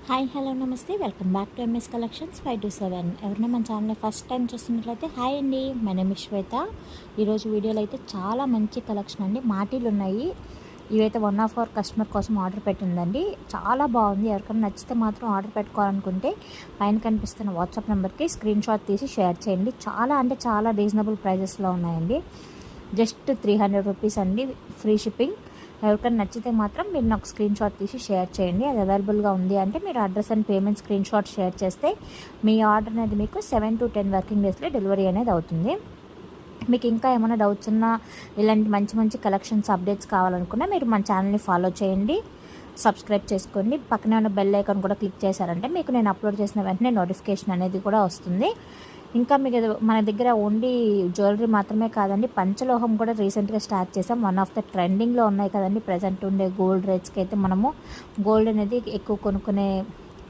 Hi hello నమస్తే welcome back to MS collections 527. ఎవరైనా మన ఛానల్ ఫస్ట్ టైం చూస్తున్నట్లయితే హాయ్ అండి, మై నేమ్ ఇస్ శ్వేత. ఈరోజు వీడియోలో అయితే చాలా మంచి కలెక్షన్ అండి, మాటీలు ఉన్నాయి. ఇవైతే వన్ ఆఫ్ అవర్ కస్టమర్ కోసం ఆర్డర్ పెట్టిందండి. చాలా బాగుంది. ఎవరికైనా నచ్చితే మాత్రం ఆర్డర్ పెట్టుకోవాలనుకుంటే పైన కనిపిస్తున్న వాట్సాప్ నెంబర్కి స్క్రీన్ షాట్ తీసి షేర్ చేయండి. చాలా రీజనబుల్ ప్రైజెస్లో ఉన్నాయండి. జస్ట్ 300 రూపీస్ అండి, ఫ్రీ షిప్పింగ్. ఎవరికైనా నచ్చితే మాత్రం మీరు నాకు స్క్రీన్ షాట్ తీసి షేర్ చేయండి. అది అవైలబుల్గా ఉంది అంటే మీరు address and payment screen shot share చేస్తే మీ ఆర్డర్ అనేది మీకు 7 to 10 వర్కింగ్ డేస్లో డెలివరీ అనేది అవుతుంది. మీకు ఇంకా ఏమైనా డౌట్స్ ఉన్నా, ఇలాంటి మంచి కలెక్షన్స్ అప్డేట్స్ కావాలనుకున్నా మీరు మన ఛానల్ని ఫాలో చేయండి, సబ్స్క్రైబ్ చేసుకోండి. పక్కనే ఉన్న బెల్ ఐకాన్ కూడా క్లిక్ చేశారంటే మీకు నేను అప్లోడ్ చేసిన వెంటనే నోటిఫికేషన్ అనేది కూడా వస్తుంది. ఇంకా మీకు మన దగ్గర ఓన్లీ జ్యువెలరీ మాత్రమే కాదండి, పంచలోహం కూడా రీసెంట్గా స్టార్ట్ చేసాం. వన్ ఆఫ్ ద ట్రెండింగ్లో ఉన్నాయి కదండి ప్రజెంట్ ఉండే గోల్డ్ రేట్స్కి అయితే. మనము గోల్డ్ అనేది ఎక్కువ కొనుక్కునే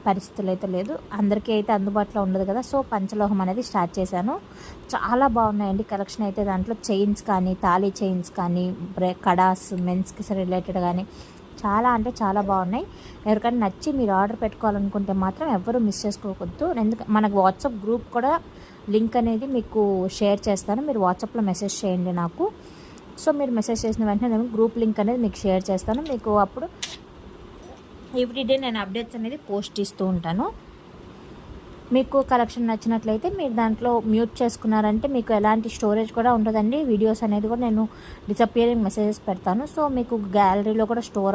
పరిస్థితులు అయితే లేదు, అందరికీ అయితే అందుబాటులో ఉండదు కదా. సో పంచలోహం అనేది స్టార్ట్ చేశాను. చాలా బాగున్నాయండి కలెక్షన్ అయితే. దాంట్లో చైన్స్ కానీ, తాళీ చైన్స్ కానీ, కడాస్, మెన్స్కి రిలేటెడ్ కానీ చాలా బాగున్నాయి. ఎవరికైనా నచ్చి మీరు ఆర్డర్ పెట్టుకోవాలనుకుంటే మాత్రం ఎవరు మిస్ చేసుకోవద్దు. మనకు వాట్సాప్ గ్రూప్ కూడా లింక్ అనేది మీకు షేర్ చేస్తాను. మీరు వాట్సాప్లో మెసేజ్ చేయండి నాకు. సో మీరు మెసేజ్ చేసిన వెంటనే నేను గ్రూప్ లింక్ అనేది మీకు షేర్ చేస్తాను. మీకు అప్పుడు ఎవ్రీడే నేను అప్డేట్స్ అనేది పోస్ట్ ఇస్తూ ఉంటాను. మీకు కలెక్షన్ నచ్చినట్లయితే మీరు దాంట్లో మ్యూట్ చేసుకున్నారంటే మీకు ఎలాంటి స్టోరేజ్ కూడా ఉండదండి. వీడియోస్ అనేది కూడా నేను డిసపియరింగ్ మెసేజెస్ పెడతాను. సో మీకు గ్యాలరీలో కూడా స్టోర్